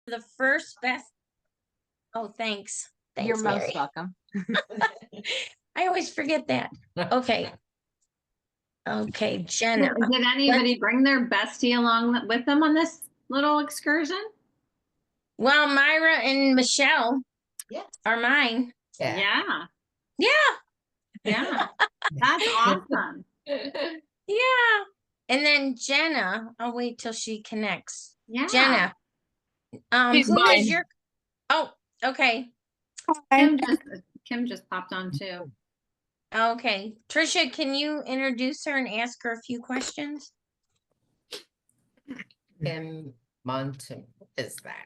the first best. Oh, thanks. You're Thanks, most Mary. welcome. I always forget that. Okay. Okay, Jenna. Did anybody bring their bestie along with them on this little excursion? Well, Myra and Michelle Yes. are mine. Yeah. Yeah. Yeah. That's awesome. Yeah. And then Jenna, I'll wait till she connects. Yeah. Jenna, She's who mine. is your, oh, okay. Kim just popped on too. Okay. Trisha, can you introduce her and ask her a few questions? Kim Monton, what is that?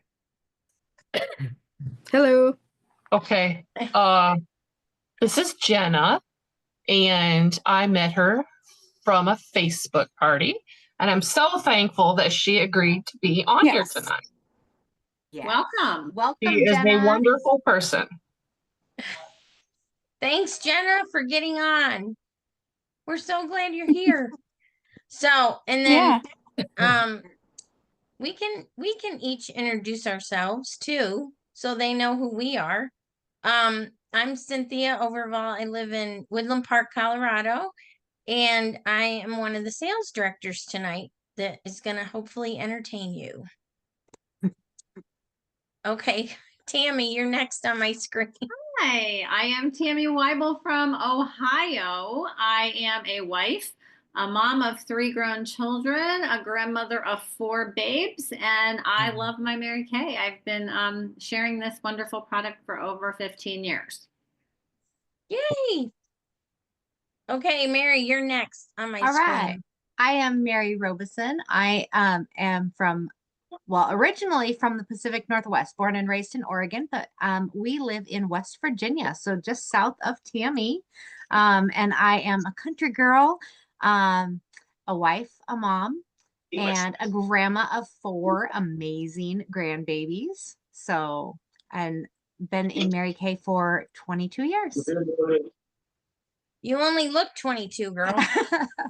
Hello. Okay. This is Jenna, and I met her from a Facebook party, and I'm so thankful that she agreed to be on here tonight. Yeah. Welcome. Welcome, She is Jenna. a wonderful person. Thanks, Jenna, for getting on. We're so glad you're here. So, and then we can each introduce ourselves too, so they know who we are. I'm Cynthia Overval. I live in Woodland Park, Colorado, and I am one of the sales directors tonight that is going to hopefully entertain you. Okay, Tammy, you're next on my screen. Hi, I am Tammy Weibel from Ohio. I am a wife, a mom of 3 grown children, a grandmother of 4 babes, and I love my Mary Kay. I've been sharing this wonderful product for over 15 years. Yay! Okay, Mary, you're next on my All screen. right. I am Mary Robeson. I am from, well, originally from the Pacific Northwest, born and raised in Oregon, but we live in West Virginia, so just south of Tammy. And I am a country girl, a wife, a mom, and a grandma of 4 amazing grandbabies. So, and been in Mary Kay for 22 years. You only look 22, girl.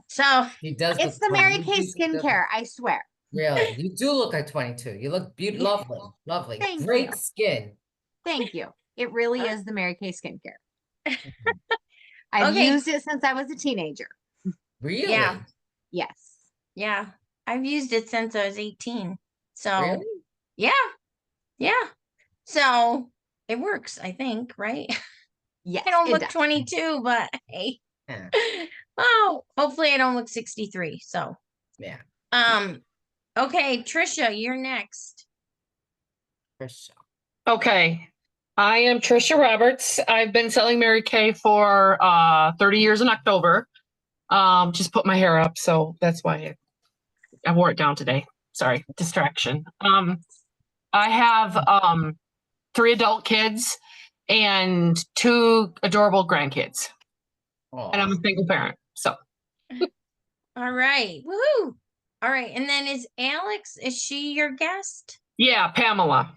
So He does. It's the Mary Kay skincare, I swear. Really, you do look like 22. You look beautiful, lovely, lovely. Thank Great you. skin. Thank you. It really is the Mary Kay skincare. Mhm. I've Okay. used it since I was a teenager. Really? Yeah. Yes. Yeah, I've used it since I was 18. So Really? yeah. So it works, I think, right? Yes. I don't it look does. 22, but hey. Yeah. Oh, hopefully I don't look 63. So Yeah. okay, Trisha, you're next. Trisha. Okay. I am Trisha Roberts. I've been selling Mary Kay for 30 years in October. Just put my hair up, so that's why I wore it down today. Sorry, distraction. I have 3 adult kids and 2 adorable grandkids, and I'm a single parent. So All right. Woohoo. All right. And then is she your guest? yeah, Pamela.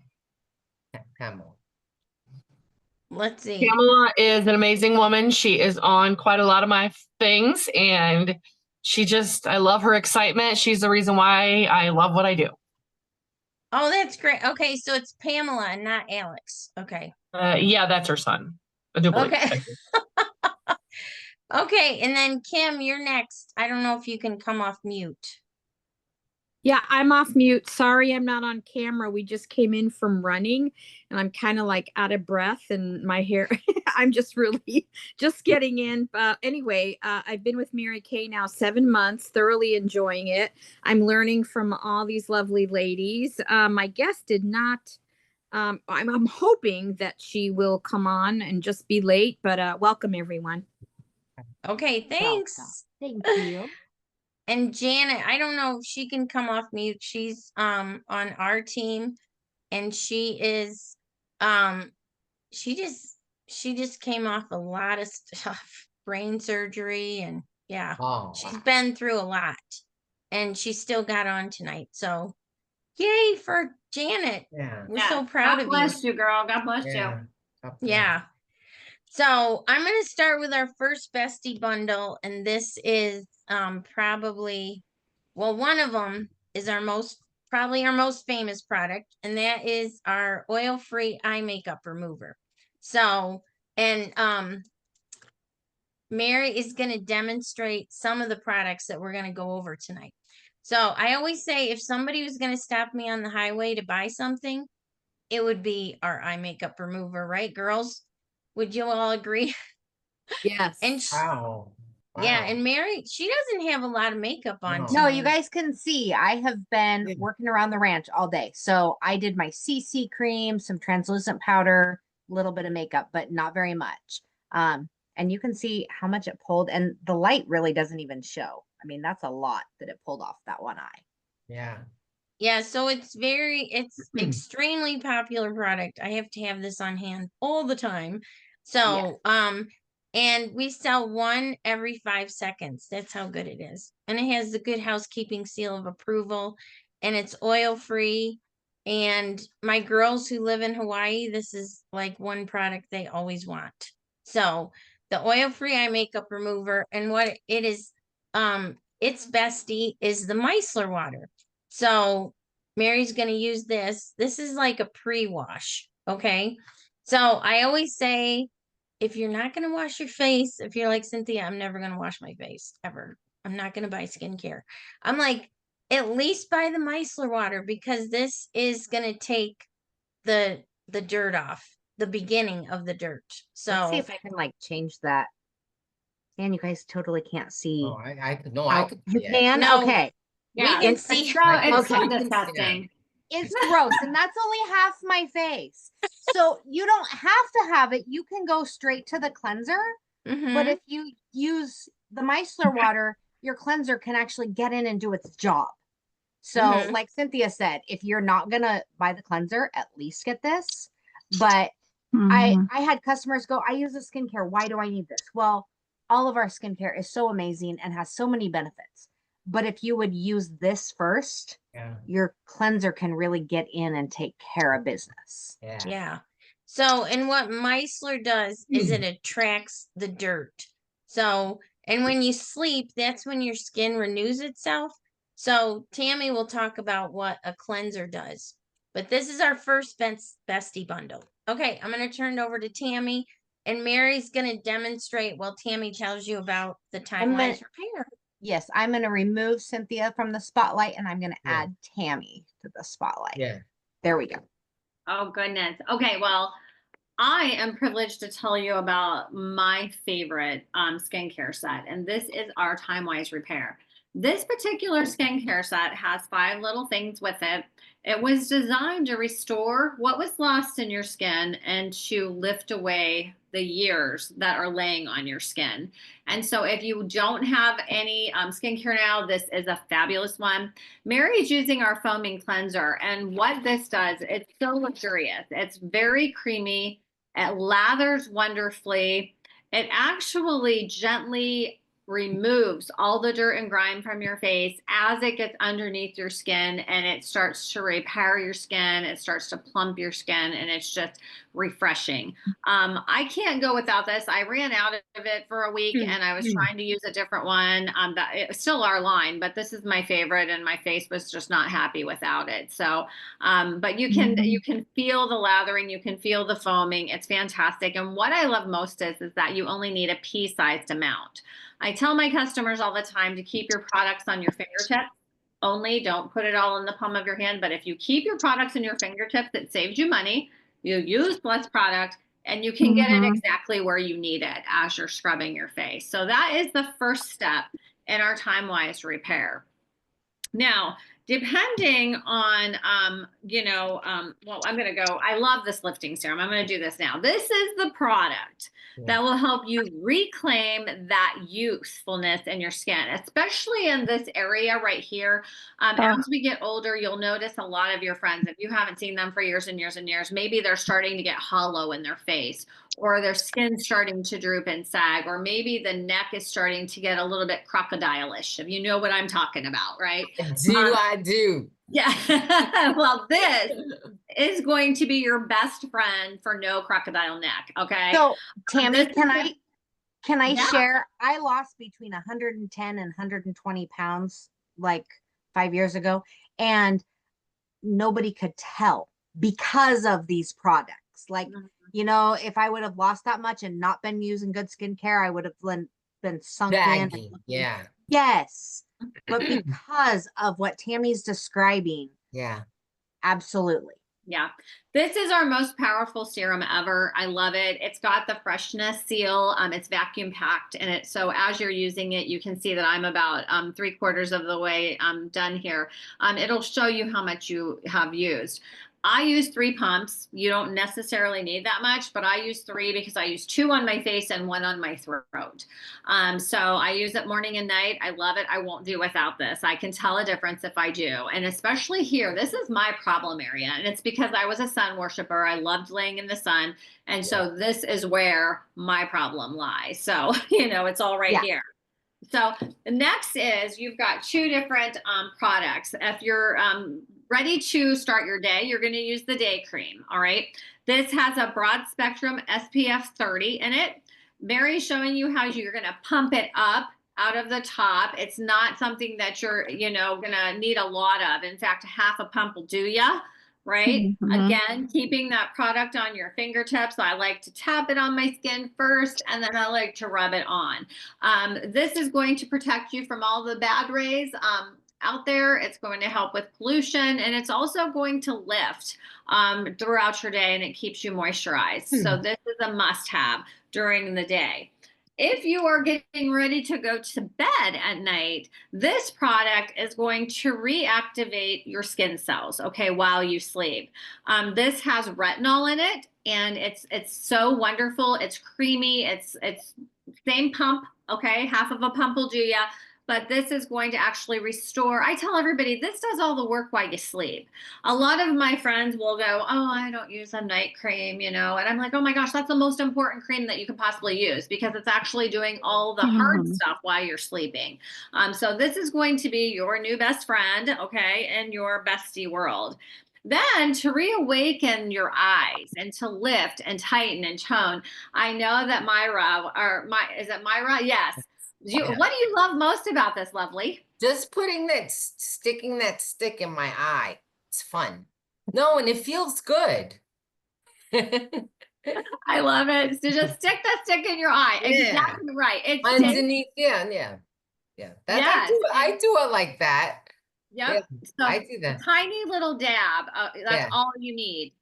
Pamela. Let's see. Pamela is an amazing woman. She is on quite a lot of my things, and I love her excitement. She's the reason why I love what I do. Oh, that's great. Okay, so it's Pamela and not Alex. Okay. Yeah, that's her son. I do believe. Okay. Okay, and then Kim, you're next. I don't know if you can come off mute. Yeah, I'm off mute. Sorry, I'm not on camera. We just came in from running and I'm kind of like out of breath and my hair, I'm just really just getting in. Anyway, I've been with Mary Kay now 7 months, thoroughly enjoying it. I'm learning from all these lovely ladies. My guest did not, I'm hoping that she will come on and just be late, but welcome everyone. Okay, thanks. Welcome. Thank you. And Janet, I don't know if she can come off mute. She's on our team, and she is she just came off a lot of stuff, brain surgery, and yeah, she's been through a lot, and she still got on tonight. So yay for Janet. Yeah. We're so proud of you. God bless you, girl. God bless Yeah. you. Yeah. So I'm going to start with our first bestie bundle, and this is probably, well, one of them is our most probably our most famous product, and that is our oil-free eye makeup remover. So, and Mary is going to demonstrate some of the products that we're going to go over tonight. So I always say if somebody was going to stop me on the highway to buy something, it would be our eye makeup remover, right, girls? Would you all agree? Yes. And Wow. yeah, Wow. and Mary, she doesn't have a lot of makeup on No. No, you tonight. guys can see I have been Yeah. working around the ranch all day. So I did my CC cream, some translucent powder, a little bit of makeup, but not very much. And you can see how much it pulled, and the light really doesn't even show. I mean, that's a lot that it pulled off that one eye. Yeah. Yeah, so it's extremely popular product. I have to have this on hand all the time. So, and we sell one every 5 seconds. That's how good it is. And it has the Good Housekeeping seal of approval, and it's oil free. And my girls who live in Hawaii, this is like one product they always want. So, the oil free eye makeup remover, and what it is, its bestie is the micellar water. So Mary's going to use this. This is like a pre-wash. Okay. So I always say, if you're not going to wash your face, if you're like Cynthia, I'm never going to wash my face ever. I'm not going to buy skincare. I'm like, at least buy the micellar water, because this is going to take the dirt off, the beginning of the dirt. Let's see So if I can like change that. And you guys totally can't see. Oh, I could, no, I how- could you see it. can? No. Okay. we Yeah, can it's see. it's so Okay. disgusting. It's gross, and that's only half my face. So you don't have to have it. You can go straight to the cleanser. Mhm. But if you use the micellar water, your cleanser can actually get in and do its job. So, Mhm. like Cynthia said, if you're not gonna buy the cleanser, at least get this. But I had customers go, I use a skincare. Why do I need this? Well, all of our skincare is so amazing and has so many benefits. But if you would use this first, Yeah. your cleanser can really get in and take care of business. Yeah. Yeah. So, and what micellar does is it attracts the dirt. So, and when you sleep, that's when your skin renews itself. So, Tammy will talk about what a cleanser does. But this is our first bestie bundle. Okay, I'm going to turn it over to Tammy, and Mary's going to demonstrate while Tammy tells you about the time-wise repair. Yes, I'm going to remove Cynthia from the spotlight, and I'm going to Yeah. add Tammy to the spotlight. Yeah. There we go. Oh, goodness. Okay, well, I am privileged to tell you about my favorite skincare set, and this is our Time Wise Repair. This particular skincare set has 5 little things with it. It was designed to restore what was lost in your skin and to lift away the years that are laying on your skin. And so if you don't have any skincare now, this is a fabulous one. Mary's using our foaming cleanser, and what this does, it's so luxurious. It's very creamy. It lathers wonderfully. It actually gently removes all the dirt and grime from your face as it gets underneath your skin, and it starts to repair your skin. It starts to plump your skin, and it's just refreshing. I can't go without this. I ran out of it for a week, and I was trying to use a different one. That it was still our line, but this is my favorite, and my face was just not happy without it. So, but you can feel the lathering, you can feel the foaming. It's fantastic. And what I love most is that you only need a pea-sized amount. I tell my customers all the time to keep your products on your fingertips only. Don't put it all in the palm of your hand. But if you keep your products in your fingertips, it saves you money. You use less product, and you can get it exactly where you need it as you're scrubbing your face. So that is the first step in our time-wise repair. Now, depending on, well, I'm going to go, I love this lifting serum. I'm going to do this now. This is the product that will help you reclaim that youthfulness in your skin, especially in this area right here. As we get older, you'll notice a lot of your friends, if you haven't seen them for years and years and years, maybe they're starting to get hollow in their face, or their skin's starting to droop and sag, or maybe the neck is starting to get a little bit crocodile-ish, if you know what I'm talking about, right? I do. Yeah. Well, this is going to be your best friend for no crocodile neck. Okay. So Tammy, this can I Yeah. share? I lost between 110 and 120 pounds like 5 years ago. And nobody could tell because of these products. Like, you know, if I would have lost that much and not been using good skincare, I would have been sunk in. Baggy, yeah, Yes. But because of what Tammy's describing, yeah. absolutely. Yeah, this is our most powerful serum ever. I love it. It's got the freshness seal. It's vacuum packed, and it so as you're using it, you can see that I'm about 3/4 of the way done here. It'll show you how much you have used. I use 3 pumps. You don't necessarily need that much, but I use 3 because I use 2 on my face and 1 on my throat. So I use it morning and night. I love it. I won't do without this. I can tell a difference if I do. And especially here, this is my problem area. And it's because I was a sun worshiper. I loved laying in the sun. And so this is where my problem lies. So, you know, it's all right here. So the next is you've got 2 different products. If you're ready to start your day, you're going to use the day cream. All right. This has a broad spectrum SPF 30 in it. Mary's showing you how you're going to pump it up out of the top. It's not something that you're, you know, going to need a lot of. In fact, half a pump will do ya. Right. Again, keeping that product on your fingertips. I like to tap it on my skin first, and then I like to rub it on. This is going to protect you from all the bad rays out there. It's going to help with pollution, and it's also going to lift throughout your day, and it keeps you moisturized. So this is a must-have during the day. If you are getting ready to go to bed at night, this product is going to reactivate your skin cells, okay, while you sleep. This has retinol in it, and it's so wonderful. It's creamy. It's same pump, okay, half of a pump will do ya. But this is going to actually restore. I tell everybody this does all the work while you sleep. A lot of my friends will go, oh, I don't use a night cream, you know, and I'm like, oh my gosh, that's the most important cream that you could possibly use because it's actually doing all the hard stuff while you're sleeping. So this is going to be your new best friend, okay, in your bestie world. Then to reawaken your eyes and to lift and tighten and tone, I know that is it Myra? Yes. What do you love most about this, Lovely? Just sticking that stick in my eye. It's fun. No, and it feels good. I love it. So just stick that stick in your eye. Exactly right. It's underneath. Yeah. That's I do it like that. Yep. Yeah, so I do that. Tiny little dab. That's all you need.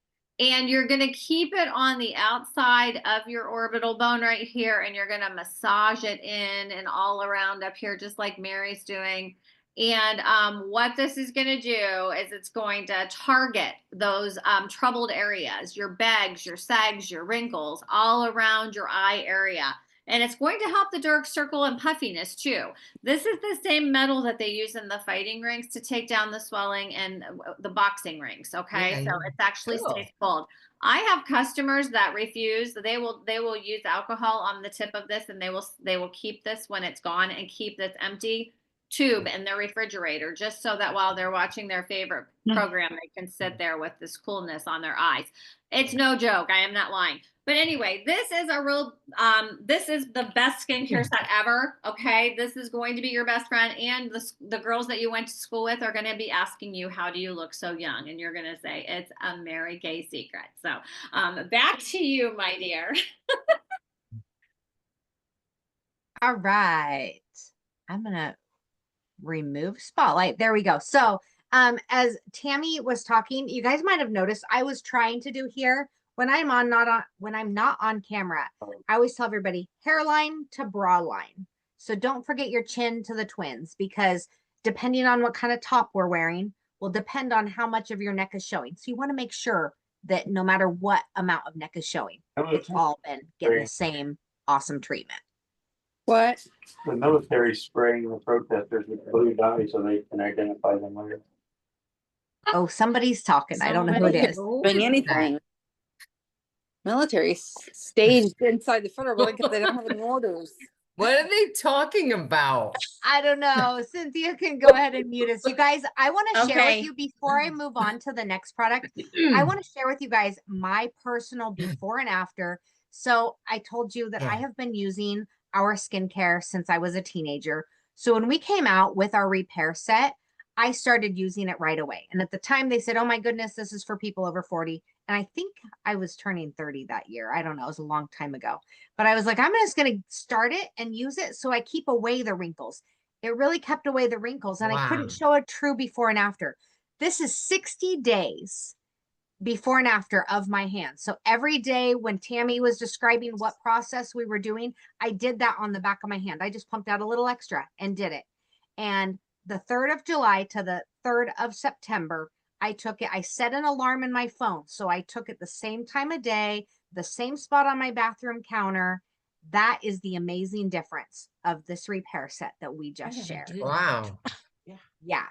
And you're going to keep it on the outside of your orbital bone right here. And you're going to massage it in and all around up here, just like Mary's doing. And what this is going to do is it's going to target those troubled areas, your bags, your sags, your wrinkles, all around your eye area. And it's going to help the dark circle and puffiness too. This is the same metal that they use in the fighting rings to take down the swelling and the boxing rings. Okay, so it's actually stays cold. I have customers that refuse. They will use alcohol on the tip of this, and they will keep this when it's gone and keep this empty tube in their refrigerator, just so that while they're watching their favorite program, they can sit there with this coolness on their eyes. It's no joke. I am not lying. But anyway, this is this is the best skincare set ever. Okay. This is going to be your best friend. And the girls that you went to school with are going to be asking you, how do you look so young? And you're going to say, it's a Mary Kay secret. So back to you, my dear. All right. I'm going to remove spotlight. There we go. So as Tammy was talking, you guys might have noticed I was trying to do here when I'm not on camera. I always tell everybody hairline to bra line. So don't forget your chin to the twins, because depending on what kind of top we're wearing will depend on how much of your neck is showing. So you want to make sure that no matter what amount of neck is showing, it's all been getting the same awesome treatment. What? The military spraying the protesters with blue dye so they can identify them later. Oh, somebody's talking. I don't know who it is. Doing anything. Military staged inside the federal building because they don't have any orders. What are they talking about? I don't know. Cynthia can go ahead and mute us. You guys, I want to share with you before I move on to the next product. I want to share with you guys my personal before and after. So I told you that I have been using our skincare since I was a teenager. So when we came out with our repair set, I started using it right away. And at the time they said, oh my goodness, this is for people over 40. And I think I was turning 30 that year. I don't know. It was a long time ago. But I was like, I'm just going to start it and use it so I keep away the wrinkles. It really kept away the wrinkles, and I couldn't Wow. show a true before and after. This is 60 days before and after of my hand. So every day when Tammy was describing what process we were doing, I did that on the back of my hand. I just pumped out a little extra and did it. And the 3rd of July to the 3rd of September, I took it. I set an alarm in my phone. So I took it the same time of day, the same spot on my bathroom counter. That is the amazing difference of this repair set that we I just gotta shared. do that. Wow. Yeah.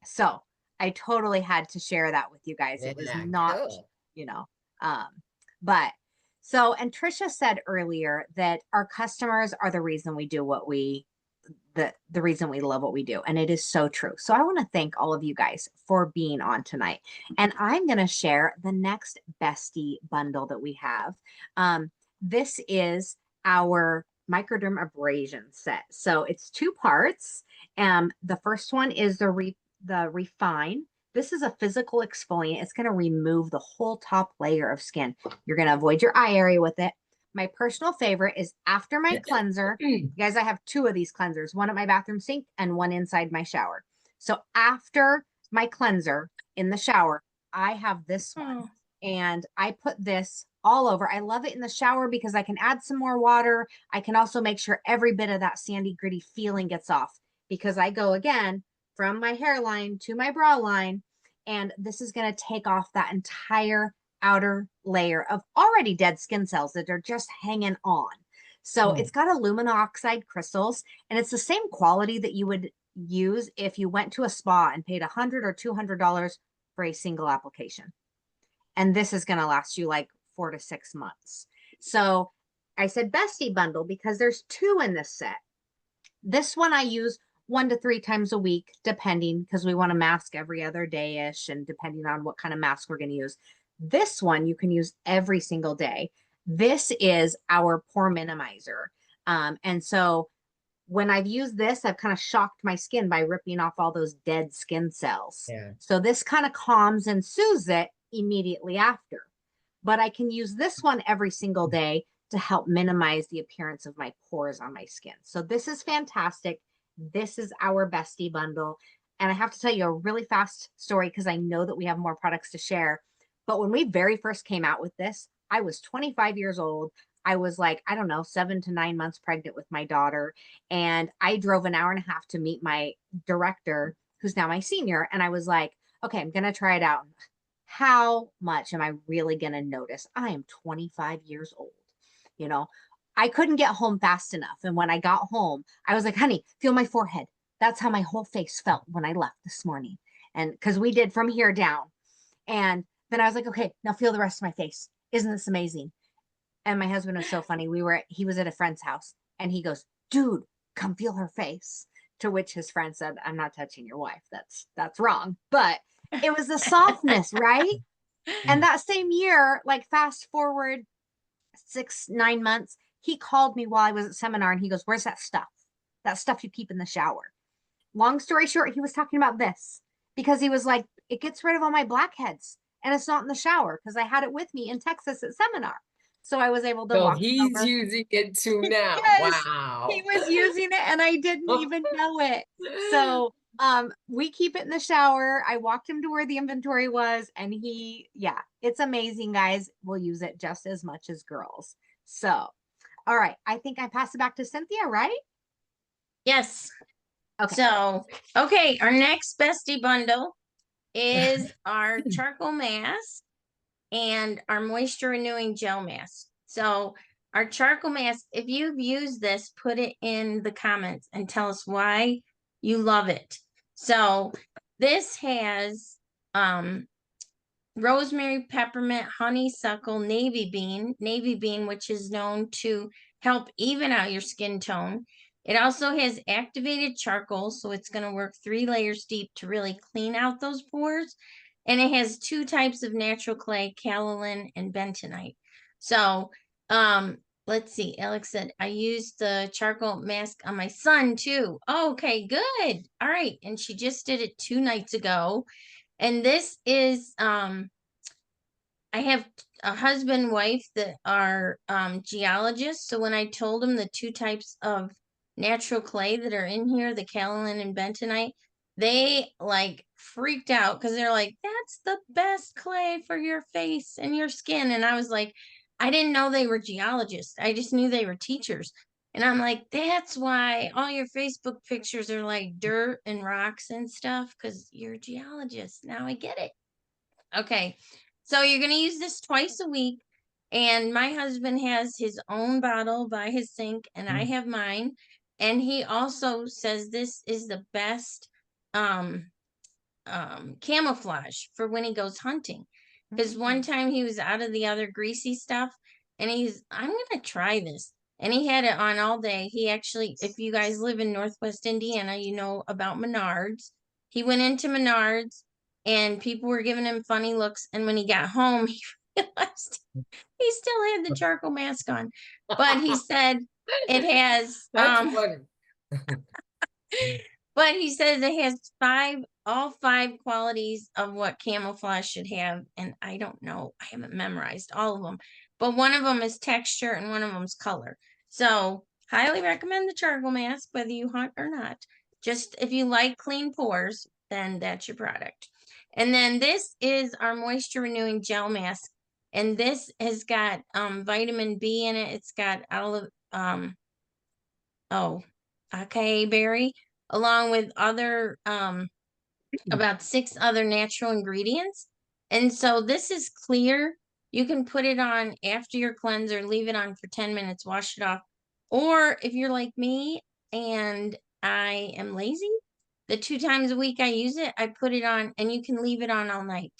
So I totally had to share that with you guys. It was Yeah, not, cool. you know, but so, and Trisha said earlier that our customers are the reason we do what we, the reason we love what we do. And it is so true. So I want to thank all of you guys for being on tonight. And I'm going to share the next Bestie bundle that we have. This is our microderm abrasion set. So it's 2 parts. The first one is the refine. This is a physical exfoliant. It's going to remove the whole top layer of skin. You're going to avoid your eye area with it. My personal favorite is after my cleanser. You guys, I have 2 of these cleansers, one at my bathroom sink and one inside my shower. So after my cleanser in the shower, I have this one. Oh, And I put this all over. I love it in the shower because I can add some more water. I can also make sure every bit of that sandy, gritty feeling gets off, because I go again from my hairline to my bra line. And this is going to take off that entire outer layer of already dead skin cells that are just hanging on. So it's got aluminum oxide crystals, and it's the same quality that you would use if you went to a spa and paid $100 or $200 for a single application. And this is going to last you like 4 to 6 months. So I said Bestie bundle because there's 2 in this set. This one I use 1 to 3 times a week, depending, because we want to mask every other day-ish, and depending on what kind of mask we're going to use. This one you can use every single day. This is our pore minimizer. And so when I've used this, I've kind of shocked my skin by ripping off all those dead skin cells. Yeah. So this kind of calms and soothes it immediately after. But I can use this one every single day to help minimize the appearance of my pores on my skin. So this is fantastic. This is our Bestie bundle. And I have to tell you a really fast story because I know that we have more products to share. But when we very first came out with this, I was 25 years old. I was like, I don't know, 7 to 9 months pregnant with my daughter. And I drove an hour and a half to meet my director, who's now my senior. And I was like, okay, I'm going to try it out. How much am I really going to notice? I am 25 years old. You know, I couldn't get home fast enough. And when I got home, I was like, honey, feel my forehead. That's how my whole face felt when I left this morning. And because we did from here down. And then I was like, okay, now feel the rest of my face. Isn't this amazing? And my husband was so funny. He was at a friend's house and he goes, dude, come feel her face. To which his friend said, I'm not touching your wife. That's wrong. But it was the softness, right? And that same year, like fast forward 6, 9 months, he called me while I was at seminar and he goes, where's that stuff? That stuff you keep in the shower. Long story short, he was talking about this because he was like, it gets rid of all my blackheads and it's not in the shower because I had it with me in Texas at seminar. So I was able to So walk he's over. using it too now. Yes, Wow. he was using it and I didn't even know it. So we keep it in the shower. I walked him to where the inventory was and yeah, it's amazing, guys. We'll use it just as much as girls. So, all right. I think I pass it back to Cynthia, right? yes. Okay. So, okay, our next Bestie bundle is our charcoal mask and our moisture renewing gel mask. So our charcoal mask, if you've used this, put it in the comments and tell us why you love it. So this has rosemary, peppermint, honeysuckle, navy bean, which is known to help even out your skin tone. It also has activated charcoal, so it's going to work 3 layers deep to really clean out those pores. And it has 2 types of natural clay, kaolin and bentonite. So let's see. Alex said, I used the charcoal mask on my son too. Okay, good. All right. And she just did it 2 nights ago. And this is, I have a husband and wife that are geologists. So when I told them the 2 types of natural clay that are in here, the kaolin and bentonite, they like freaked out because they're like, that's the best clay for your face and your skin. And I was like, I didn't know they were geologists. I just knew they were teachers. And I'm like, that's why all your Facebook pictures are like dirt and rocks and stuff because you're a geologist. Now I get it. Okay. So you're going to use this twice a week. And my husband has his own bottle by his sink, and I have mine. And he also says this is the best um camouflage for when he goes hunting. Because one time he was out of the other greasy stuff, and I'm gonna try this. And he had it on all day. He actually, if you guys live in Northwest Indiana, you know about Menards. He went into Menards and people were giving him funny looks. And when he got home, he realized he still had the charcoal mask on. But he said it has That's funny. but he says it has all 5 qualities of what camouflage should have. And I don't know. I haven't memorized all of them. But one of them is texture and one of them is color. So highly recommend the charcoal mask, whether you hunt or not. Just if you like clean pores, then that's your product. And then this is our moisture renewing gel mask. And this has got vitamin B in it. It's got acai berry, along with other about 6 other natural ingredients. And so this is clear. You can put it on after your cleanser, leave it on for 10 minutes, wash it off. Or if you're like me and I am lazy, the 2 times a week I use it, I put it on, and you can leave it on all night.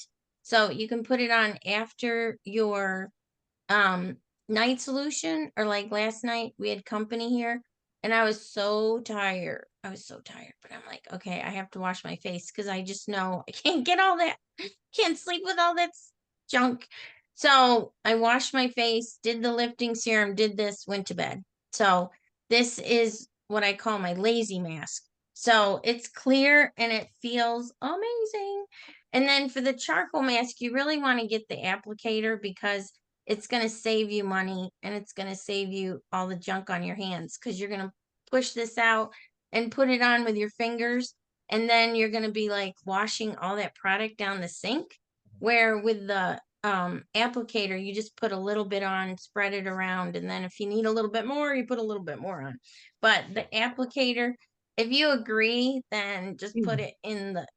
So you can put it on after your um night solution, or like last night we had company here and I was so tired. But I'm like, okay, I have to wash my face because I just know I can't get all that, can't sleep with all that junk. So I washed my face, did the lifting serum, did this, went to bed. So this is what I call my lazy mask. So it's clear and it feels amazing. And then for the charcoal mask, you really want to get the applicator because it's going to save you money and it's going to save you all the junk on your hands, because you're going to push this out and put it on with your fingers. And then you're going to be like washing all that product down the sink, where with the applicator, you just put a little bit on, spread it around. And then if you need a little bit more, you put a little bit more on. But the applicator, if you agree, then just put it in the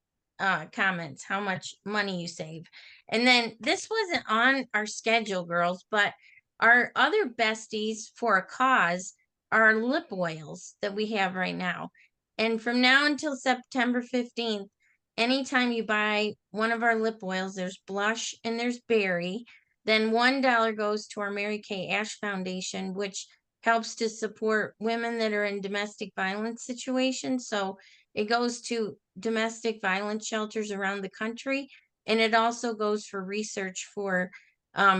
comments how much money you save. And then this wasn't on our schedule, girls, but our other besties for a cause are lip oils that we have right now. And from now until September 15th, anytime you buy one of our lip oils, there's blush and there's berry, then $1 goes to our Mary Kay Ash Foundation, which helps to support women that are in domestic violence situations. So it goes to domestic violence shelters around the country. And it also goes for research for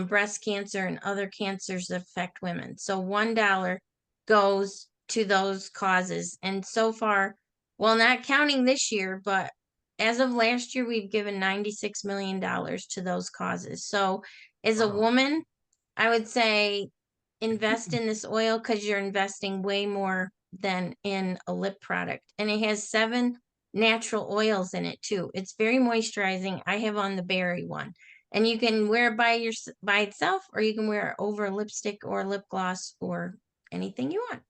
breast cancer and other cancers that affect women. So $1 goes to those causes. And so far, well, not counting this year, but as of last year, we've given $96 million to those causes. So as a woman, I would say invest in this oil because you're investing way more than in a lip product. And it has 7 natural oils in it too. It's very moisturizing. I have on the berry one. And you can wear it by itself, or you can wear it over lipstick or lip gloss or anything you want.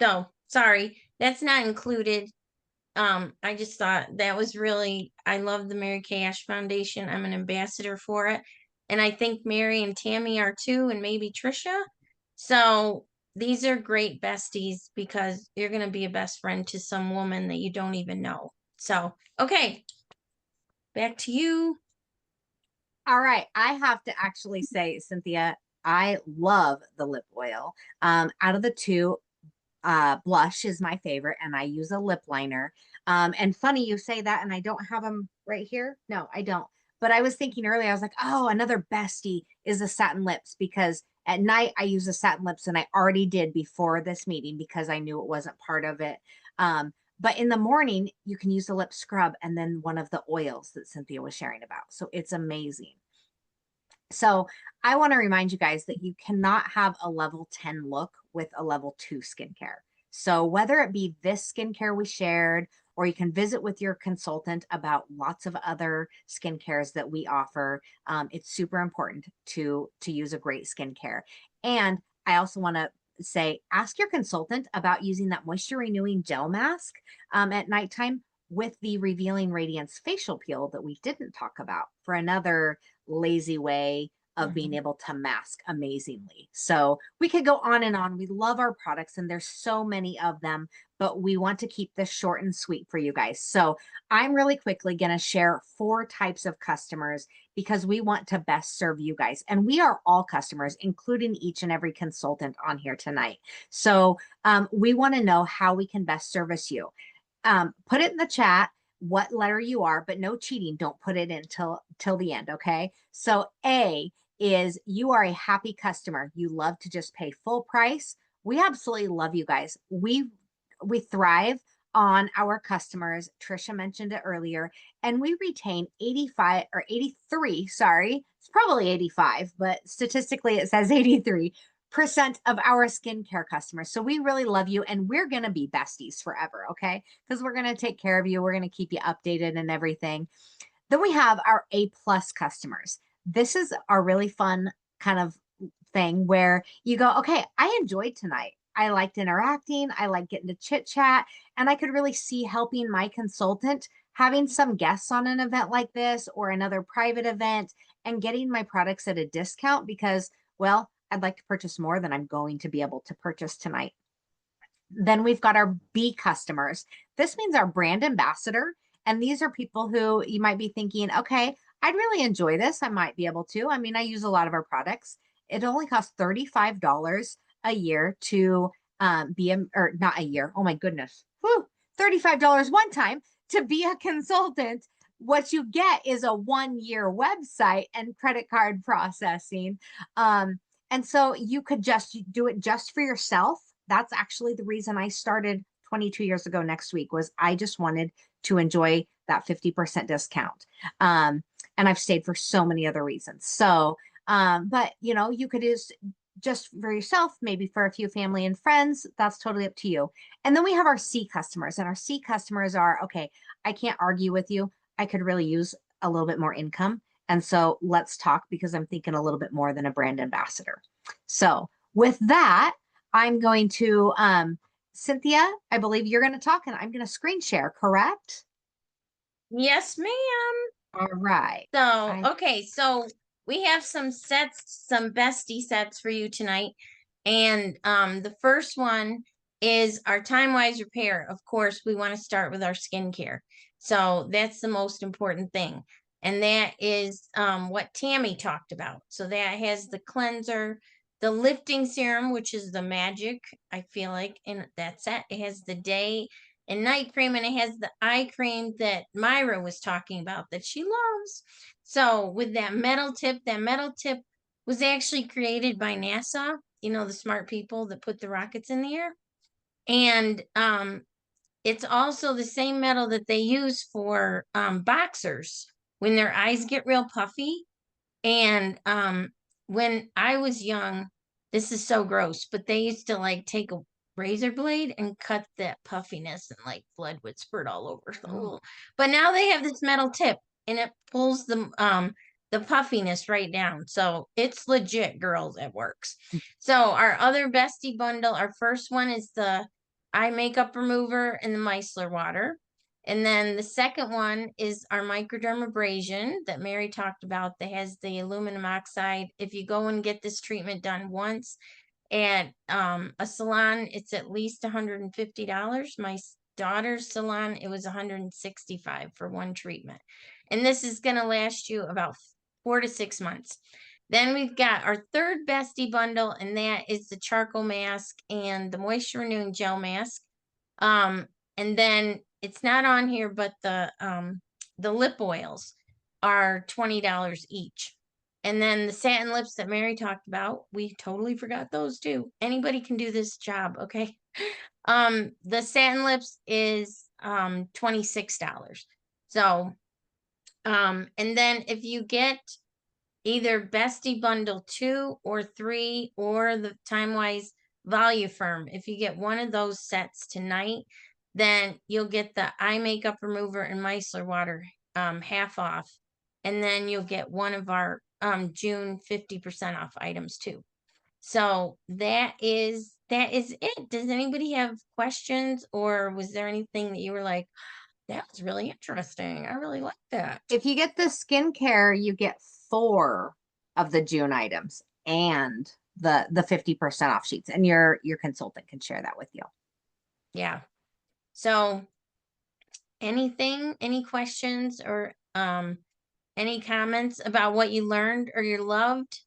So sorry, that's not included. I just thought that was really, I love the Mary Kay Ash Foundation. I'm an ambassador for it. And I think Mary and Tammy are too, and maybe Trisha. So these are great besties because you're going to be a best friend to some woman that you don't even know. So, okay, back to you. All right. I have to actually say, Cynthia, I love the lip oil. Out of the two, blush is my favorite, and I use a lip liner. And funny you say that, and I don't have them right here. No, I don't. But I was thinking earlier, I was like, oh, another bestie is the satin lips, because At night, I use the satin lips, and I already did before this meeting because I knew it wasn't part of it. But in the morning, you can use the lip scrub and then one of the oils that Cynthia was sharing about. So it's amazing. So I want to remind you guys that you cannot have a level 10 look with a level 2 skincare. So whether it be this skincare we shared, or you can visit with your consultant about lots of other skincares that we offer, it's super important to use a great skincare. And I also want to say, ask your consultant about using that moisture renewing gel mask at nighttime with the Revealing Radiance facial peel that we didn't talk about, for another lazy way of being able to mask amazingly. So we could go on and on. We love our products, and there's so many of them, but we want to keep this short and sweet for you guys. So I'm really quickly going to share 4 types of customers because we want to best serve you guys. And we are all customers, including each and every consultant on here tonight. So we want to know how we can best service you. Put it in the chat what letter you are, but no cheating. Don't put it in till the end. Okay. So A is you are a happy customer. You love to just pay full price. We absolutely love you guys. We thrive on our customers. Trisha mentioned it earlier, and we retain 85 or 83. Sorry, it's probably 85, but statistically it says 83% of our skincare customers. So we really love you, and we're going to be besties forever. Okay. Because we're going to take care of you. We're going to keep you updated and everything. Then we have our A+ customers. This is a really fun kind of thing where you go, okay, I enjoyed tonight. I liked interacting. I like getting to chit chat, and I could really see helping my consultant having some guests on an event like this or another private event and getting my products at a discount because, well, I'd like to purchase more than I'm going to be able to purchase tonight. Then we've got our B customers. This means our brand ambassador. And these are people who you might be thinking, okay, I'd really enjoy this. I might be able to. I mean, I use a lot of our products. It only costs $35 a year to or not a year. Oh my goodness. Whew, $35 one time to be a consultant. What you get is a 1-year website and credit card processing. And so you could just do it just for yourself. That's actually the reason I started 22 years ago next week, was I just wanted to enjoy that 50% discount. And I've stayed for so many other reasons. So, but you know, you could use just for yourself, maybe for a few family and friends. That's totally up to you. And then we have our C customers, and our C customers are, okay, I can't argue with you. I could really use a little bit more income. And so let's talk, because I'm thinking a little bit more than a brand ambassador. So with that, I'm going to, Cynthia, I believe you're going to talk, and I'm going to screen share, correct? Yes, ma'am. All right. So, okay, so we have some sets, some bestie sets for you tonight. And the first one is our time-wise repair. Of course, we want to start with our skincare. So that's the most important thing. And that is what Tammy talked about. So that has the cleanser, the lifting serum, which is the magic, I feel like, in that set. It has the day and night cream, and it has the eye cream that Myra was talking about that she loves. So with that metal tip was actually created by NASA, you know, the smart people that put the rockets in the air. And it's also the same metal that they use for boxers when their eyes get real puffy. And when I was young, this is so gross, but they used to like take a razor blade and cut that puffiness, and like blood would spurt all over. So, but now they have this metal tip, and it pulls the puffiness right down. So it's legit, girls. It works. So our other bestie bundle, our first one is the eye makeup remover and the micellar water. And then the second one is our microdermabrasion that Mary talked about, that has the aluminum oxide. If you go and get this treatment done once at a salon, it's at least $150. My daughter's salon, it was $165 for one treatment. And this is going to last you about 4 to 6 months. Then we've got our third bestie bundle, and that is the charcoal mask and the moisture renewing gel mask. And then it's not on here, but the lip oils are $20 each. And then the satin lips that Mary talked about, we totally forgot those too. Anybody can do this job, okay? The satin lips is $26. So and then if you get either Bestie Bundle 2 or 3 or the Timewise Voluform, if you get one of those sets tonight, then you'll get the eye makeup remover and micellar water half off. And then you'll get one of our June 50% off items too. So that is it. Does anybody have questions, or was there anything that you were like, that was really interesting? I really like that. If you get the skincare, you get 4 of the June items and the 50% off sheets, and your consultant can share that with you. Yeah. So any questions or any comments about what you learned or you loved?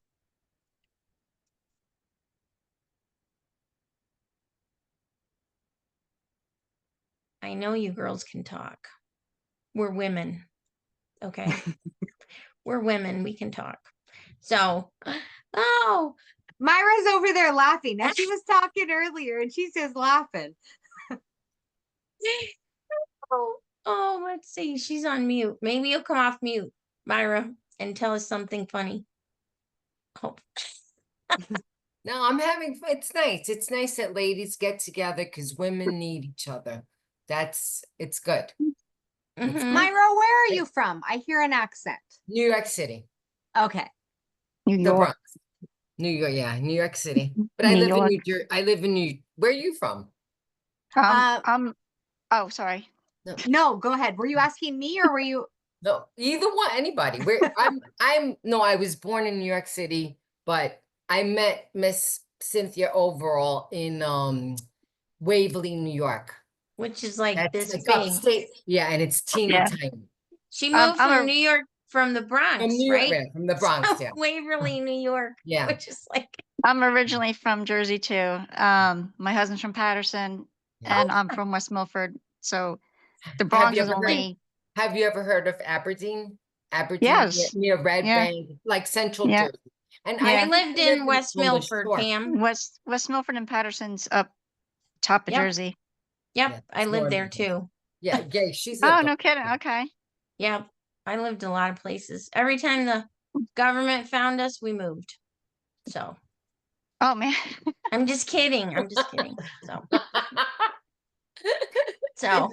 I know you girls can talk. We're women. Okay. We're women. We can talk. So, oh, Myra's over there laughing. Now she was talking earlier and she's just laughing. oh, let's see. She's on mute. Maybe you'll come off mute, Myra, and tell us something funny. Oh. No, I'm having fun. It's nice. It's nice that ladies get together because women need each other. It's good. It's Mhm. Myra, where are you from? I hear an accent. New York City, Okay. New the York. Bronx, New York. Yeah, New York City. But I New live in York. New Jersey. I live in New. Where are you from? Oh, sorry. No, go ahead. Were you asking me or were you? No, either one. Anybody. Where No, I was born in New York City, but I met Miss Cynthia Overall in Waverly, New York. Which is like That's this like big. upstate. Yeah, and it's teeny Yeah. tiny. She moved I'm from a- New York, from the Bronx, From New York, right? yeah, from the Bronx, So, yeah. Waverly, New York. Yeah. Which is like, I'm originally from Jersey too. My husband's from Patterson, Yeah. and I'm from West Milford. So the Have Bronx you is ever heard? only Have you ever heard of Aberdeen? Aberdeen Yes. near Red Yeah. Bank, like Central Yeah. Jersey. And Yeah. I lived in West on the Milford, shore. Pam. West Milford and Patterson's up top of Yep. Jersey. Yep, Yeah, I it's lived there northern. too. Yeah, she's Oh, lived no up kidding. there. Okay. Yep, I lived a lot of places. Every time the government found us, we moved. So Oh man. I'm just kidding. I'm just kidding. So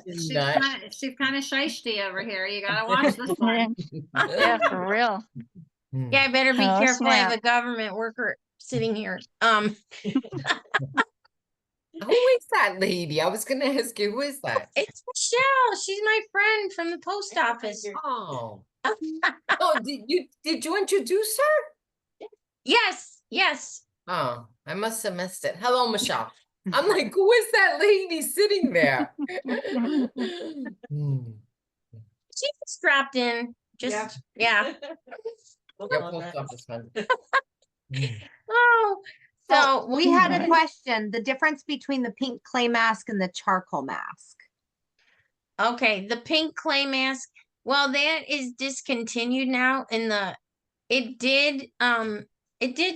It's She's nuts. kind of shisty over here. You gotta watch this one. Yeah, for real. yeah, I better be Oh, careful. I have snap. a government worker sitting here. Who is that lady? I was gonna ask you, who is that? It's Michelle. She's my friend from the post office. Oh. Oh, did you introduce her? Yes, yes. Oh, I must have missed it. Hello, Michelle. I'm like, who is that lady sitting there? She just dropped in. Just yeah. Your post office friend. Oh, so we had a question. The difference between the pink clay mask and the charcoal mask. okay, the pink clay mask. Well, that is discontinued now. It did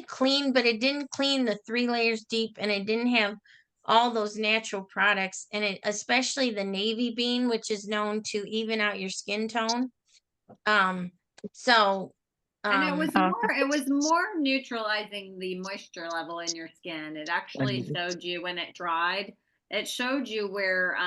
clean, but it didn't clean the 3 layers deep, and it didn't have all those natural products, and it especially the navy bean, which is known to even out your skin tone. So And it was Oh. more neutralizing the moisture level in your skin. It actually showed you when it dried. It showed you where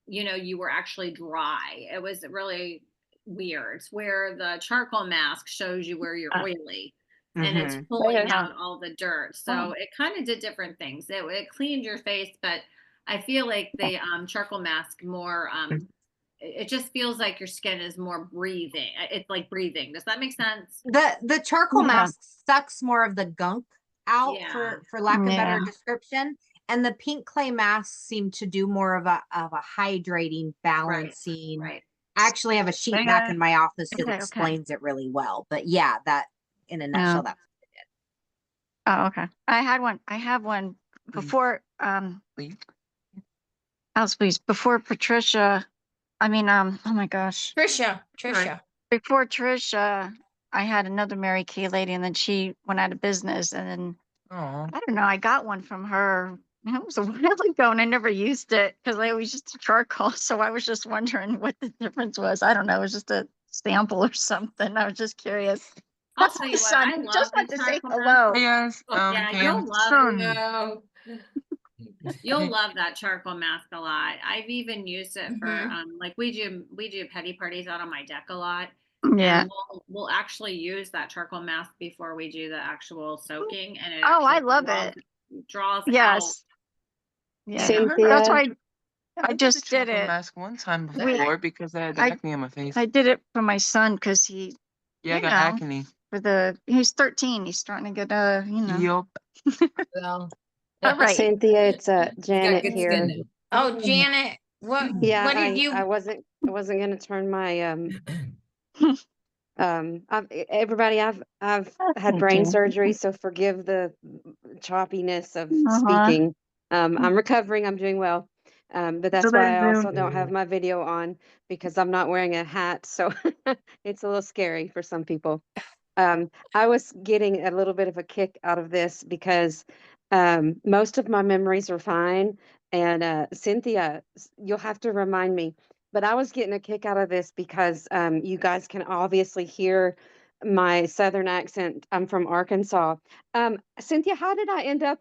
you were actually dry. It was really weird. Where the charcoal mask shows you where you're oily. And it's pulling Yeah. out all the dirt. So it kind of did different things. It cleaned your face, but I feel like the charcoal mask more it just feels like your skin is more breathing. It's like breathing. Does that make sense? The charcoal Yeah. mask sucks more of the gunk out, Yeah. for lack of better Yeah. description. And the pink clay masks seem to do more of a hydrating, balancing. Right. I actually have a sheet back in my office that Okay. explains it really well. But yeah, that in a nutshell, that's what it did. Oh, okay. I have one before Alice, please. Before Patricia, oh my gosh. Trisha. Before Trisha, I had another Mary Kay lady, and then she went out of business, and then Oh, I don't know, I got one from her. It was a while ago, and I never used it because I always used charcoal. So I was just wondering what the difference was. I don't know. It was just a sample or something. I was just curious. I'll That's tell my you what, son. I He love just the wants to say charcoal hello. mask. yes. Yeah, Pam. No. you'll love that charcoal mask a lot. I've even used it for Mhm. like we do petty parties out on my deck a lot. Yeah. And we'll actually use that charcoal mask before we do the actual soaking, and it Oh, I actually love it. draws out. Yes. Yeah. Cynthia. That's why I did just the did chocolate it. mask one time We- before because I had I- acne on my face. I did it for my son because he, Yeah, I you got know, acne. he's 13. He's starting to get, Yup. Well, all right. Cynthia, it's he's got Janet good here. skin Oh, Janet, Yeah, what did I you? wasn't gonna turn my now. everybody, I've had brain surgery, so forgive the choppiness of speaking. I'm recovering, I'm doing well. But that's why I also don't have my video on because I'm not wearing a hat, so it's a little scary for some people. I was getting a little bit of a kick out of this because most of my memories are fine. And Cynthia, you'll have to remind me. But I was getting a kick out of this because you guys can obviously hear my Southern accent. I'm from Arkansas. Cynthia, how did I end up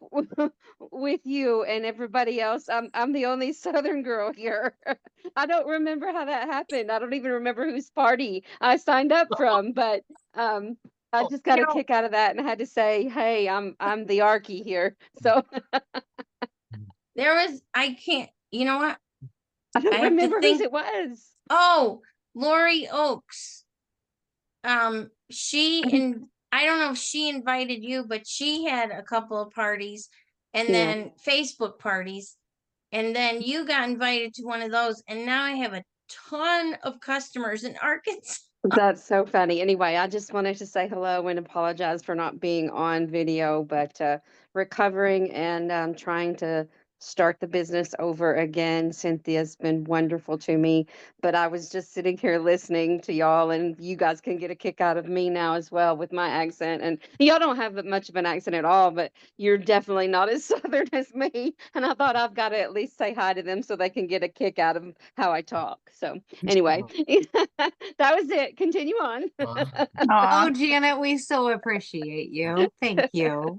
with you and everybody else? I'm the only Southern girl here. I don't remember how that happened. I don't even remember whose party I signed up from, but I just got a kick out of that and had to say, hey, I'm the Arky here. So There was, I can't, you know what? I don't I have to remember whose think. it was. Oh, Lori Oakes. I don't know if she invited you, but she had a couple of parties and Yeah. then Facebook parties. And then you got invited to one of those. And now I have a ton of customers in Arkansas. That's so funny. Anyway, I just wanted to say hello and apologize for not being on video, but recovering and trying to start the business over again. Cynthia's been wonderful to me, but I was just sitting here listening to y'all, and you guys can get a kick out of me now as well with my accent. And y'all don't have much of an accent at all, but you're definitely not as Southern as me. And I thought I've got to at least say hi to them so they can get a kick out of how I talk. So anyway, that was it. Continue on. Oh, Janet, we so appreciate you. Thank you.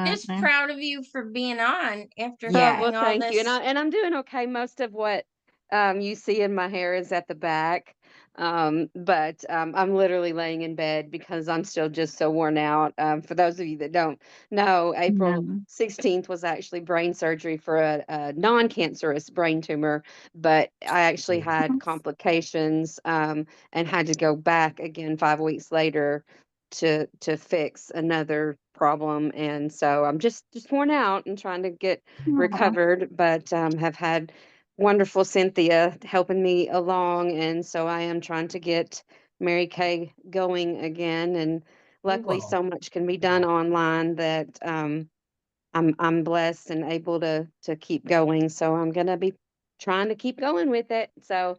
Just proud of you for being on after Yeah. having Well, all thank you. this. And I'm doing okay. Most of what you see in my hair is at the back. But I'm literally laying in bed because I'm still just so worn out. For those of you that don't know, April 16th was actually brain surgery for a non-cancerous brain tumor, but I actually had complications and had to go back again 5 weeks later to fix another problem. And so I'm just worn out and trying to get recovered, but have had wonderful Cynthia helping me along. And so I am trying to get Mary Kay going again. And luckily Wow. so much can be done online that I'm blessed and able to keep going. So I'm gonna be trying to keep going with it. So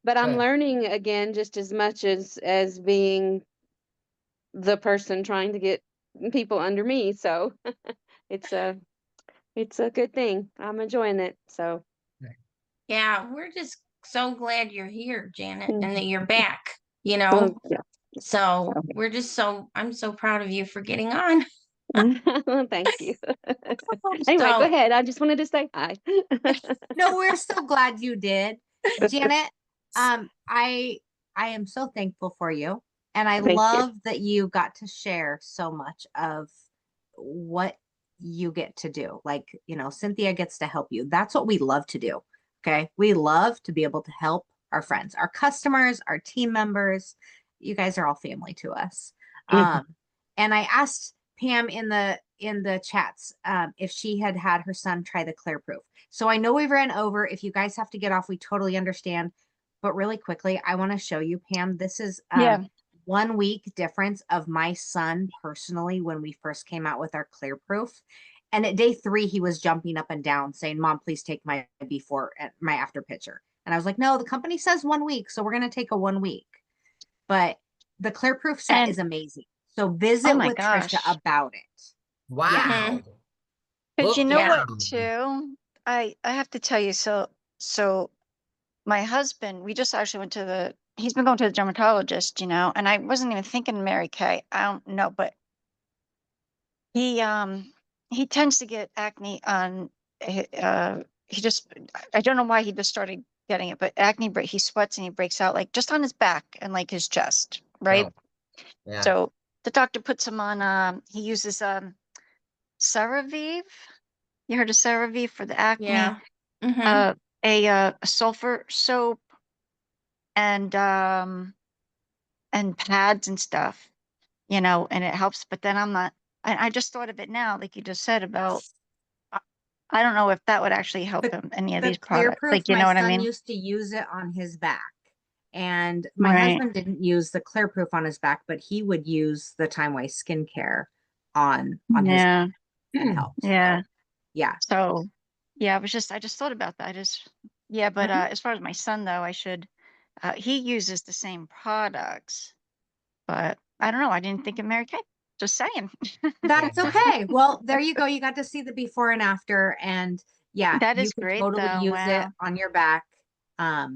but I'm Good. learning again just as much as being the person trying to get people under me. So it's a good thing. I'm enjoying it. So Yeah, we're just so glad you're here, Janet, Mm. and that you're back, you oh, know. yeah. So So we're just I'm so proud of you for getting on. thank you. Anyway, go So ahead. I just wanted to say hi. No, we're so glad you did. Janet, I am so thankful for you. And I Thank you. love that you got to share so much of what you get to do. Like, you know, Cynthia gets to help you. That's what we love to do. Okay. We love to be able to help our friends, our customers, our team members. You guys are all family to us. Mhm. And I asked Pam in the chats if she had her son try the Clear Proof. So I know we ran over. If you guys have to get off, we totally understand. But really quickly, I want to show you, Pam. This is Yeah. 1 week difference of my son personally when we first came out with our Clear Proof. And at day 3, he was jumping up and down saying, Mom, please take my before and my after picture. And I was like, no, the company says 1 week. So we're going to take a 1 week. But the clear proof set And- is amazing. So visit my with Trisha gosh. about it. Wow. But you Look know Yeah. what, too? I have to tell you, so my husband, we just actually went to he's been going to the dermatologist, and I wasn't even thinking Mary Kay. I don't know, but he tends to get acne on, he just, I don't know why he just started getting it, but acne, he sweats and he breaks out like just on his back and like his chest, right? Oh, yeah. So the doctor puts him on, he uses, CeraVe. You heard of CeraVe for the acne? Yeah. Mhm. A sulfur soap and pads and stuff, and it helps. But then I just thought of it now, like you just said about, I don't know if that would actually help The- him, any of The these clear products. proof, Like, you my know what I son mean? used to use it on his back. And my Right. husband didn't use the clear proof on his back, but he would use the Time Waste skincare on his Yeah. back. That helps. Yeah. So, yeah. So, yeah, I just thought about that. Yeah, but Mhm. as far as my son though, he uses the same products, but I don't know. I didn't think of Mary Kay. Just saying. That's okay. Well, there you go. You got to see the before and after. And yeah, That you is can great totally though. use it Wow. on your back. Or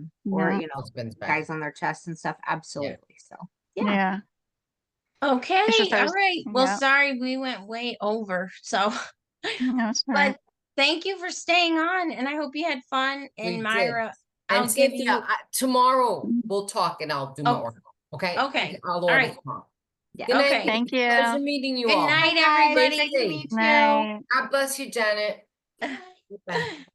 Yeah. Husband's back. guys on their chest and stuff. Absolutely. So yeah. Yeah. Okay. It's just I All was, right. Well, yeah. sorry we went way over. So, No, it's all but right. thank you for staying on, and I hope you had fun. We And did. Myra, And I'll give Cynthia, you. tomorrow we'll talk and I'll do my Oh, work. Okay? okay. I'll All order right. tomorrow. Yeah. Good night. Okay. Thank Pleasure you. meeting you Good all. night, Bye, guys. everybody. Stay safe. Nice to meet you. Night. God bless you, Janet. Bye.